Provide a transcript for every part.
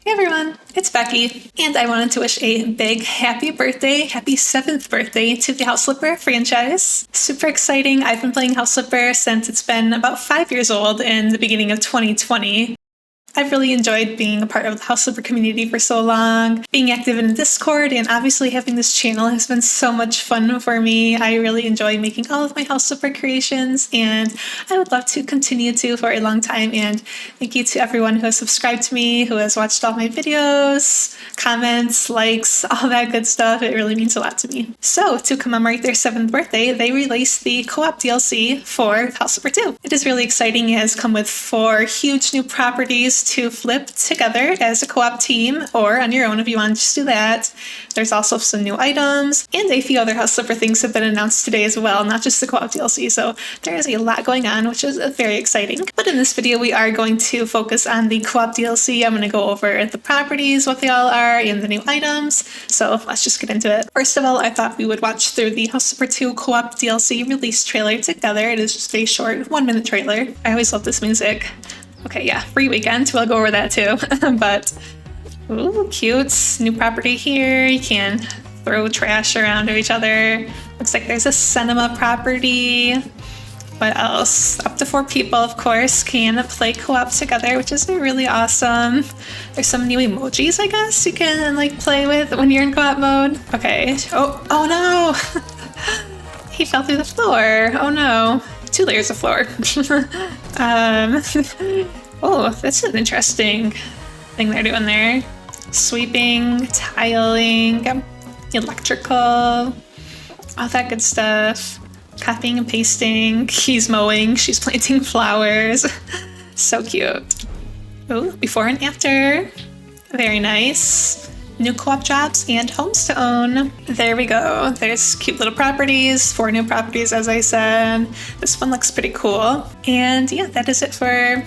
Hey everyone, it's Becky, and I wanted to wish a big happy birthday, happy 7th birthday to the House Flipper franchise. Super exciting. I've been playing House Flipper since it's been about 5 years old in the beginning of 2020. I've really enjoyed being a part of the House Flipper community for so long. Being active in Discord and obviously having this channel has been so much fun for me. I really enjoy making all of my House Flipper creations, and I would love to continue to for a long time. And thank you to everyone who has subscribed to me, who has watched all my videos, comments, likes, all that good stuff. It really means a lot to me. So to commemorate their 7th birthday, they released the co-op DLC for House Flipper 2. It is really exciting. It has come with 4 huge new properties to flip together as a co-op team, or on your own if you want to just do that. There's also some new items, and a few other House Flipper things have been announced today as well, not just the co-op DLC, so there is a lot going on, which is very exciting. But in this video, we are going to focus on the co-op DLC. I'm going to go over the properties, what they all are, and the new items, so let's just get into it. First of all, I thought we would watch through the House Flipper 2 co-op DLC release trailer together. It is just a short 1-minute trailer. I always love this music. Okay, yeah, free weekend. We'll go over that too. But, ooh, cute. New property here. You can throw trash around to each other. Looks like there's a cinema property. What else? Up to 4 people, of course, can play co-op together, which is really awesome. There's some new emojis, I guess, you can play with when you're in co-op mode. Okay. Oh no! He fell through the floor. Oh no. 2 layers of floor. Oh, that's an interesting thing they're doing there. Sweeping, tiling, electrical, all that good stuff. Copying and pasting. He's mowing, she's planting flowers. So cute. Oh, before and after. Very nice. New co-op jobs and homes to own. There we go. There's cute little properties, 4 new properties, as I said. This one looks pretty cool. And yeah, that is it for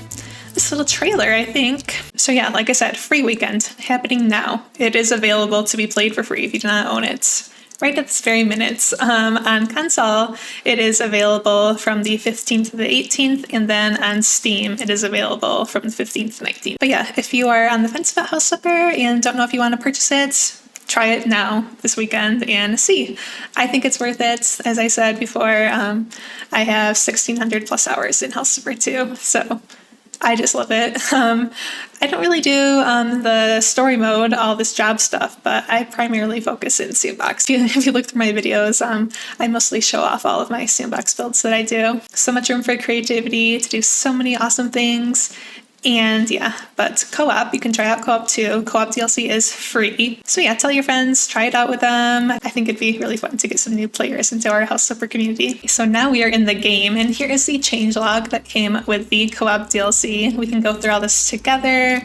this little trailer, I think. So yeah, like I said, free weekend happening now. It is available to be played for free if you do not own it. Right at this very minute. On console, it is available from the 15th to the 18th, and then on Steam, it is available from the 15th to 19th. But yeah, if you are on the fence about House Flipper and don't know if you want to purchase it, try it now this weekend and see. I think it's worth it. As I said before, I have 1,600 plus hours in House Flipper 2, so I just love it. I don't really do the story mode, all this job stuff, but I primarily focus in sandbox. If you look through my videos, I mostly show off all of my sandbox builds that I do. So much room for creativity to do so many awesome things. And yeah, but co-op, you can try out co-op too. Co-op DLC is free. So yeah, tell your friends, try it out with them. I think it'd be really fun to get some new players into our House Flipper community. So now we are in the game, and here is the changelog that came with the co-op DLC. We can go through all this together,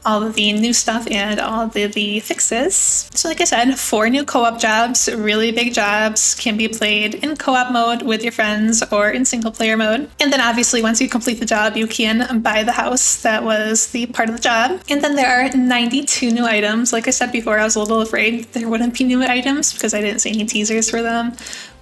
all of the new stuff and all of the fixes. So like I said, 4 new co-op jobs, really big jobs, can be played in co-op mode with your friends or in single player mode. And then obviously once you complete the job, you can buy the house that was the part of the job. And then there are 92 new items. Like I said before, I was a little afraid there wouldn't be new items because I didn't see any teasers for them.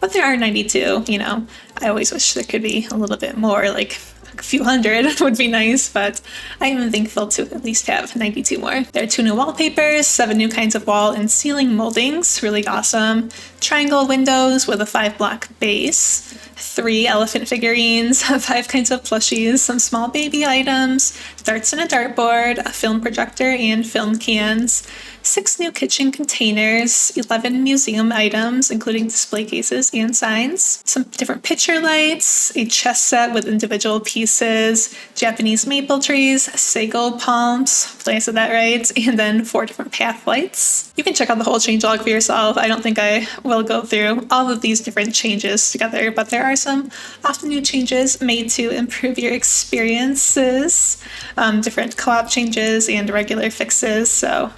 But there are 92, you know. I always wish there could be a little bit more, like a few hundred would be nice, but I am thankful to at least have 92 more. There are 2 new wallpapers, 7 new kinds of wall and ceiling moldings, really awesome. Triangle windows with a 5-block base. 3 elephant figurines, 5 kinds of plushies, some small baby items, darts and a dartboard, a film projector and film cans, 6 new kitchen containers, 11 museum items, including display cases and signs, some different picture lights, a chess set with individual pieces, Japanese maple trees, sago palms, did I say that right? And then 4 different path lights. You can check out the whole changelog for yourself. I don't think I will go through all of these different changes together, but there are some often new changes made to improve your experiences, different co-op changes and regular fixes, so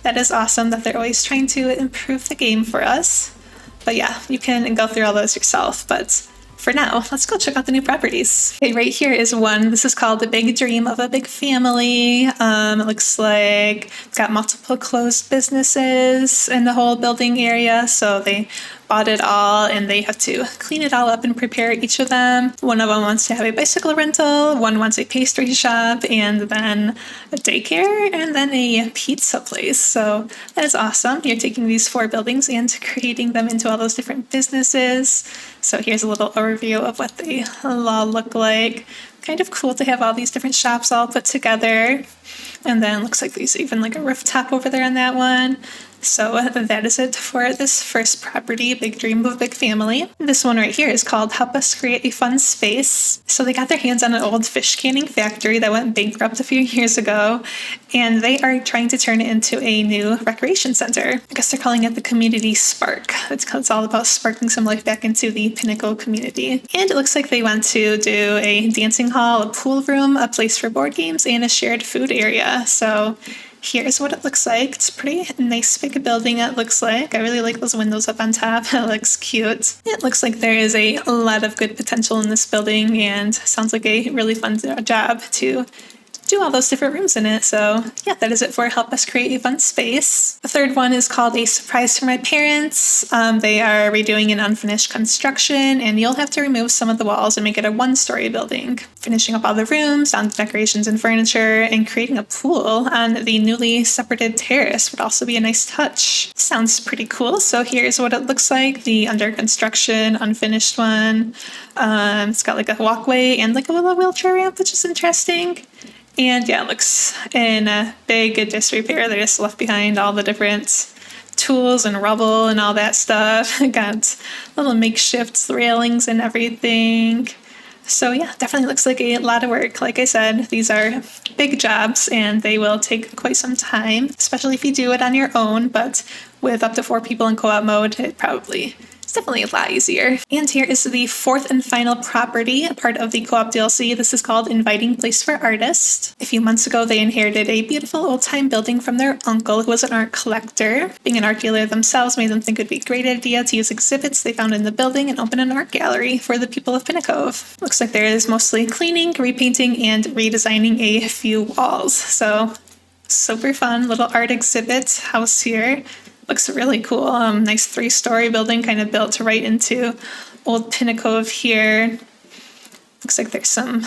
that is awesome that they're always trying to improve the game for us. But yeah, you can go through all those yourself, but for now, let's go check out the new properties. Okay, right here is one. This is called The Big Dream of a Big Family. It looks like it's got multiple closed businesses in the whole building area, so they bought it all and they have to clean it all up and prepare each of them. One of them wants to have a bicycle rental, one wants a pastry shop, and then a daycare, and then a pizza place. So that is awesome. You're taking these 4 buildings and creating them into all those different businesses. So here's a little overview of what they all look like. Kind of cool to have all these different shops all put together. And then looks like there's even like a rooftop over there on that one. So that is it for this first property, Big Dream of a Big Family. This one right here is called Help Us Create a Fun Space. So they got their hands on an old fish canning factory that went bankrupt a few years ago, and they are trying to turn it into a new recreation center. I guess they're calling it the Community Spark. It's all about sparking some life back into the Pinnacle community. And it looks like they want to do a dancing hall, a pool room, a place for board games, and a shared food area. So here's what it looks like. It's a pretty nice big building, it looks like. I really like those windows up on top. It looks cute. It looks like there is a lot of good potential in this building and sounds like a really fun job to do all those different rooms in it. So yeah, that is it for Help Us Create a Fun Space. The third one is called A Surprise for My Parents. They are redoing an unfinished construction, and you'll have to remove some of the walls and make it a 1-story building. Finishing up all the rooms, down to decorations and furniture, and creating a pool on the newly separated terrace would also be a nice touch. Sounds pretty cool. So here's what it looks like. The under construction, unfinished one. It's got like a walkway and like a little wheelchair ramp, which is interesting. And yeah, it looks in a big disrepair. They just left behind all the different tools and rubble and all that stuff. Got little makeshift railings and everything. So yeah, definitely looks like a lot of work. Like I said, these are big jobs and they will take quite some time, especially if you do it on your own. But with up to 4 people in co-op mode, it's definitely a lot easier. And here is the 4th and final property, a part of the co-op DLC. This is called Inviting Place for Artists. A few months ago, they inherited a beautiful old-time building from their uncle, who was an art collector. Being an art dealer themselves made them think it would be a great idea to use exhibits they found in the building and open an art gallery for the people of Pinnacle. Looks like there is mostly cleaning, repainting, and redesigning a few walls. So super fun little art exhibit house here. Looks really cool. Nice 3-story building kind of built right into Old Pinnacle here. Looks like there's some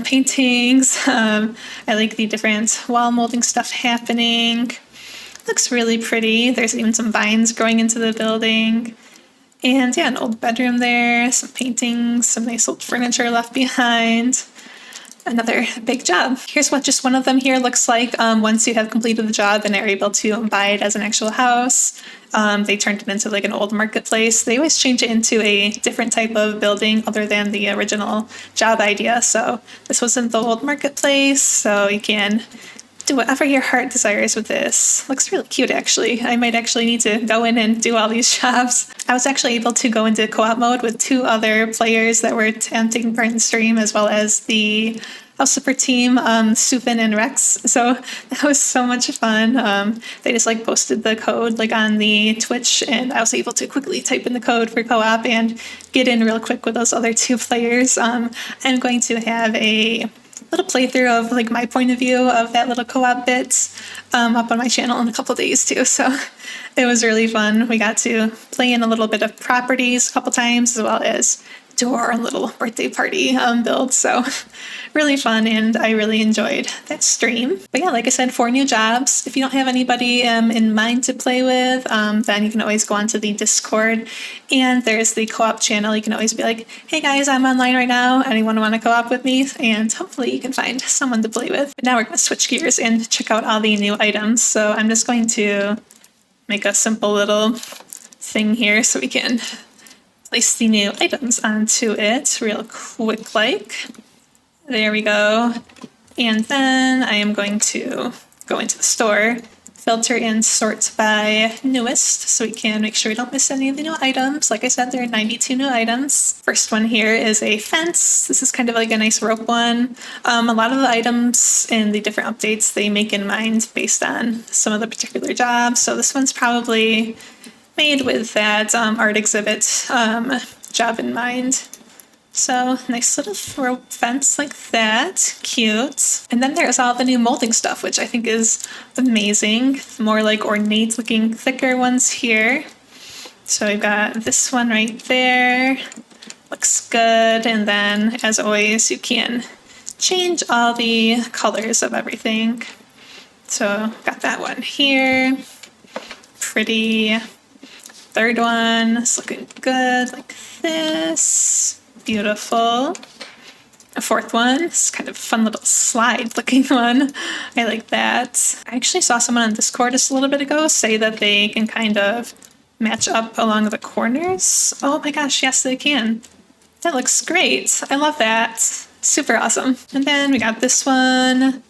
paintings. I like the different wall molding stuff happening. Looks really pretty. There's even some vines growing into the building. And yeah, an old bedroom there, some paintings, some nice old furniture left behind. Another big job. Here's what just one of them here looks like once you have completed the job and are able to buy it as an actual house. They turned it into like an old marketplace. They always change it into a different type of building other than the original job idea. So this wasn't the old marketplace, so you can do whatever your heart desires with this. Looks really cute, actually. I might actually need to go in and do all these jobs. I was actually able to go into co-op mode with 2 other players that were taking part in the stream, as well as the House Super team, Sufin and Rex. So that was so much fun. They just like posted the code like on the Twitch, and I was able to quickly type in the code for co-op and get in real quick with those other 2 players. I'm going to have a little playthrough of like my point of view of that little co-op bit up on my channel in a couple days too. So it was really fun. We got to play in a little bit of properties a couple times, as well as do our little birthday party build. So really fun, and I really enjoyed that stream. But yeah, like I said, 4 new jobs. If you don't have anybody in mind to play with, then you can always go onto the Discord, and there's the co-op channel. You can always be like, hey guys, I'm online right now. Anyone want to co-op with me? And hopefully you can find someone to play with. But now we're going to switch gears and check out all the new items. So I'm just going to make a simple little thing here so we can place the new items onto it real quick like. There we go. And then I am going to go into the store, filter and sort by newest so we can make sure we don't miss any of the new items. Like I said, there are 92 new items. First one here is a fence. This is kind of like a nice rope one. A lot of the items in the different updates, they make in mind based on some of the particular jobs. So this one's probably made with that art exhibit job in mind. So nice little rope fence like that, cute. And then there's all the new molding stuff, which I think is amazing. More like ornate looking thicker ones here. So we've got this one right there. Looks good. And then, as always, you can change all the colors of everything. So got that one here. Pretty. Third one is looking good like this. Beautiful. A fourth one is kind of a fun little slide looking one. I like that. I actually saw someone on Discord just a little bit ago say that they can kind of match up along the corners. Oh my gosh, yes they can. That looks great. I love that. Super awesome. And then we got this one.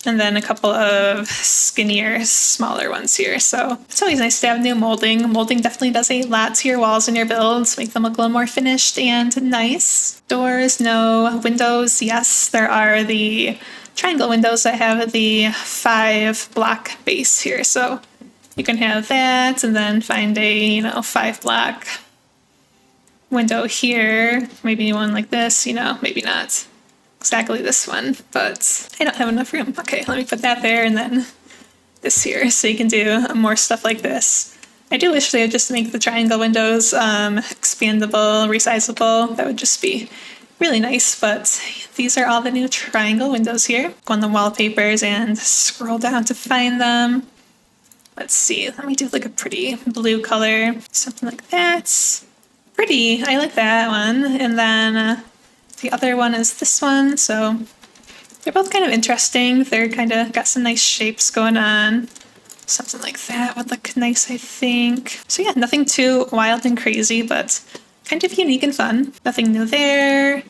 And then a couple of skinnier, smaller ones here. So it's always nice to have new molding. Molding definitely does a lot to your walls and your builds, make them look a little more finished and nice. Doors, no. Windows, yes. There are the triangle windows that have the 5 block base here. So you can have that and then find a, 5 block window here. Maybe one like this, maybe not exactly this one, but I don't have enough room. Okay, let me put that there and then this here so you can do more stuff like this. I do wish they would just make the triangle windows expandable, resizable. That would just be really nice, but these are all the new triangle windows here. Go on the wallpapers and scroll down to find them. Let's see, let me do like a pretty blue color, something like that. Pretty, I like that one. And then the other one is this one, so they're both kind of interesting. They're kind of got some nice shapes going on. Something like that would look nice, I think. So yeah, nothing too wild and crazy, but kind of unique and fun. Nothing new there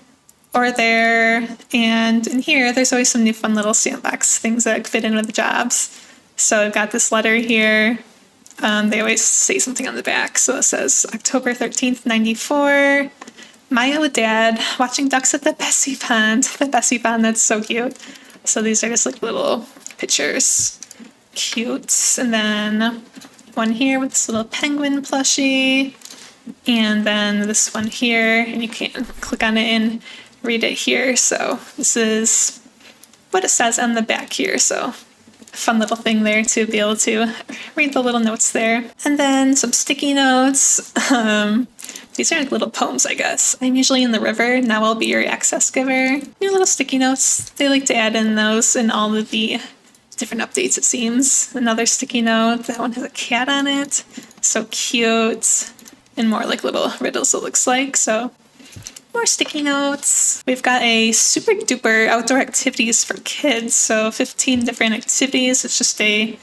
or there. And in here, there's always some new fun little sandbox things that fit in with the jobs. So I've got this letter here. They always say something on the back. So it says October 13th, 94. Maya with Dad watching ducks at the Bessie Pond. The Bessie Pond, that's so cute. So these are just like little pictures. Cute. And then one here with this little penguin plushie. And then this one here. And you can click on it and read it here. So this is what it says on the back here. So fun little thing there to be able to read the little notes there. And then some sticky notes. These are like little poems, I guess. I'm usually in the river. Now I'll be your access giver. New little sticky notes. They like to add in those in all of the different updates, it seems. Another sticky note. That one has a cat on it. So cute. And more like little riddles, it looks like. So more sticky notes. We've got a super duper outdoor activities for kids. So 15 different activities. It's just a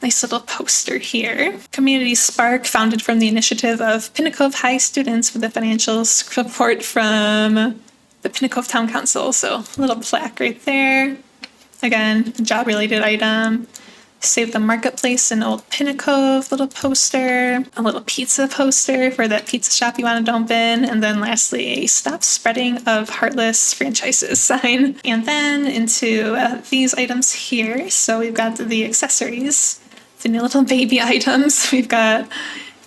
nice little poster here. Community Spark, founded from the initiative of Pinnacle High students with the financial support from the Pinnacle Town Council. So a little plaque right there. Again, job-related item. Save the Marketplace in Old Pinnacle, little poster. A little pizza poster for that pizza shop you want to open. And then lastly, a Stop Spreading of Heartless Franchises sign. And then into these items here. So we've got the accessories. The new little baby items. We've got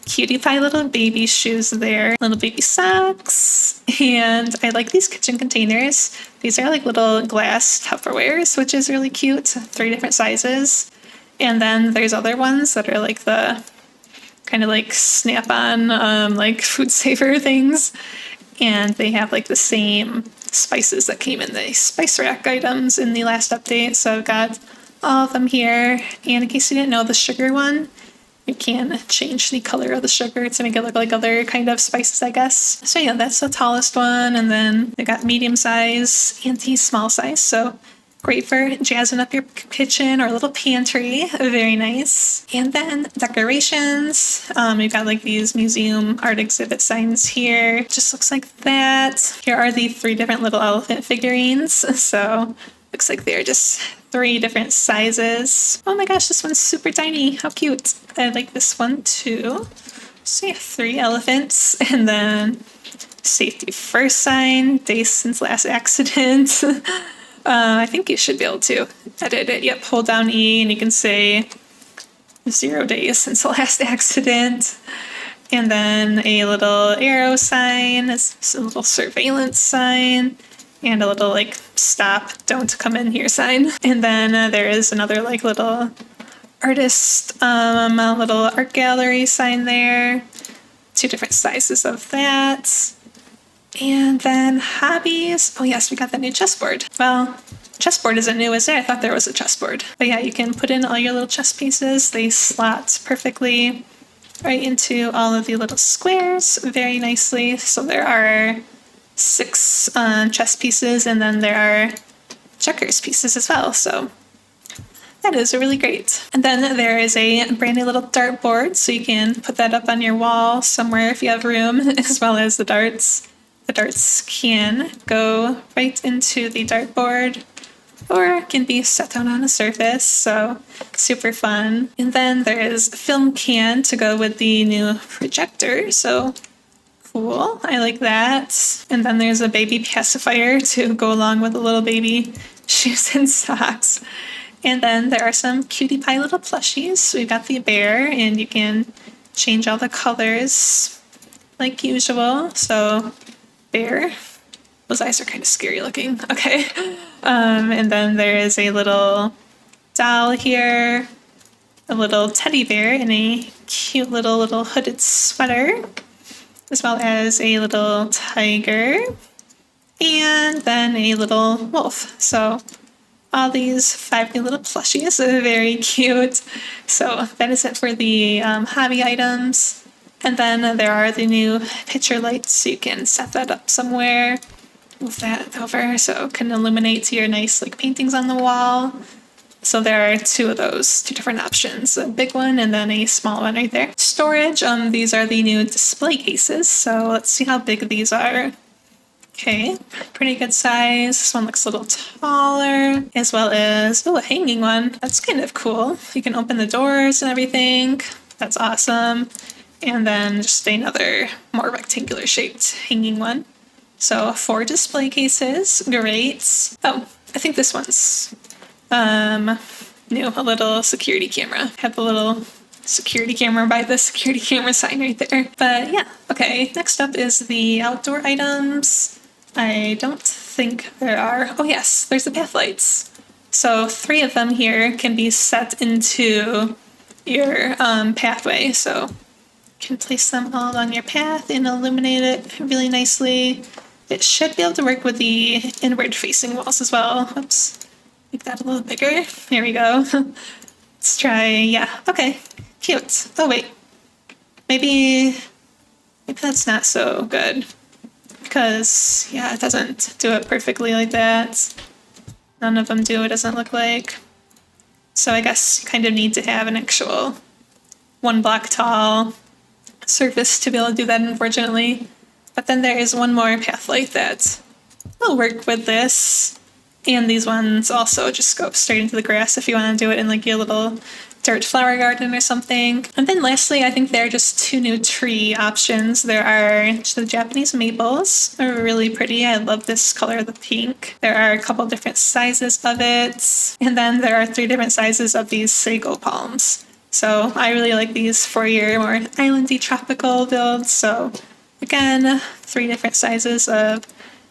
cutie pie little baby shoes there, little baby socks, and I like these kitchen containers. These are like little glass Tupperwares, which is really cute. 3 different sizes. And then there's other ones that are like the kind of like snap-on, like food saver things. And they have like the same spices that came in the spice rack items in the last update. So I've got all of them here. And in case you didn't know, the sugar one, you can change the color of the sugar to make it look like other kind of spices, I guess. So yeah, that's the tallest one. And then they got medium size and the small size. So great for jazzing up your kitchen or little pantry. Very nice. And then decorations. We've got like these museum art exhibit signs here. Just looks like that. Here are the 3 different little elephant figurines. So looks like they're just 3 different sizes. Oh my gosh, this one's super tiny. How cute. I like this one too. So yeah, 3 elephants. And then safety first sign, days since last accident. I think you should be able to edit it. Yep, hold down E and you can say 0 days since the last accident. And then a little arrow sign, a little surveillance sign. And a little like stop, don't come in here sign. And then there is another like little artist, little art gallery sign there. 2 different sizes of that. And then hobbies. Oh yes, we got the new chessboard. Well, chessboard isn't new, is it? I thought there was a chessboard. But yeah, you can put in all your little chess pieces. They slot perfectly right into all of the little squares very nicely. So there are 6 chess pieces, and then there are checkers pieces as well. So that is really great. And then there is a brand new little dartboard, so you can put that up on your wall somewhere if you have room, as well as the darts. The darts can go right into the dartboard or can be set down on a surface, so super fun. And then there is a film can to go with the new projector, so cool. I like that. And then there's a baby pacifier to go along with the little baby shoes and socks. And then there are some cutie pie little plushies. So we've got the bear, and you can change all the colors like usual. So bear. Those eyes are kind of scary looking. Okay. And then there is a little doll here, a little teddy bear in a cute little hooded sweater, as well as a little tiger, and then a little wolf. So all these 5 new little plushies are very cute. So that is it for the hobby items. And then there are the new picture lights, so you can set that up somewhere. Move that over so it can illuminate your nice like paintings on the wall. So there are 2 of those, 2 different options, a big one and then a small one right there. Storage, these are the new display cases. So let's see how big these are. Okay, pretty good size. This one looks a little taller, as well as, a hanging one. That's kind of cool. You can open the doors and everything. That's awesome. And then just another more rectangular shaped hanging one. So 4 display cases, great. Oh, I think this one's new, a little security camera. Have the little security camera by the security camera sign right there. But yeah, okay, next up is the outdoor items. I don't think there are, oh yes, there's the path lights. So 3 of them here can be set into your pathway. So you can place them all along your path and illuminate it really nicely. It should be able to work with the inward facing walls as well. Oops, make that a little bigger. There we go. Let's try, yeah, okay, cute. Oh wait, maybe that's not so good. Because, yeah, it doesn't do it perfectly like that. None of them do, it doesn't look like. So I guess you kind of need to have an actual 1 block tall surface to be able to do that, unfortunately. But then there is one more path light that will work with this. And these ones also just go straight into the grass if you want to do it in like your little dirt flower garden or something. And then lastly, I think there are just 2 new tree options. There are the Japanese maples. They're really pretty. I love this color, the pink. There are a couple different sizes of it. And then there are 3 different sizes of these sago palms. So I really like these for your more islandy tropical builds. So again, 3 different sizes of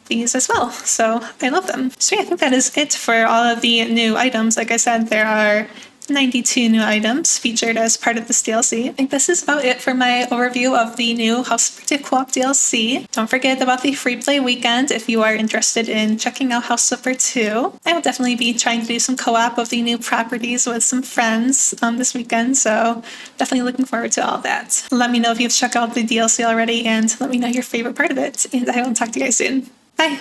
these as well. So I love them. So yeah, I think that is it for all of the new items. Like I said, there are 92 new items featured as part of this DLC. I think this is about it for my overview of the new House of Bird Co-op DLC. Don't forget about the free play weekend if you are interested in checking out House of Bird 2. I will definitely be trying to do some co-op of the new properties with some friends this weekend, so definitely looking forward to all that. Let me know if you've checked out the DLC already, and let me know your favorite part of it, and I will talk to you guys soon. Bye!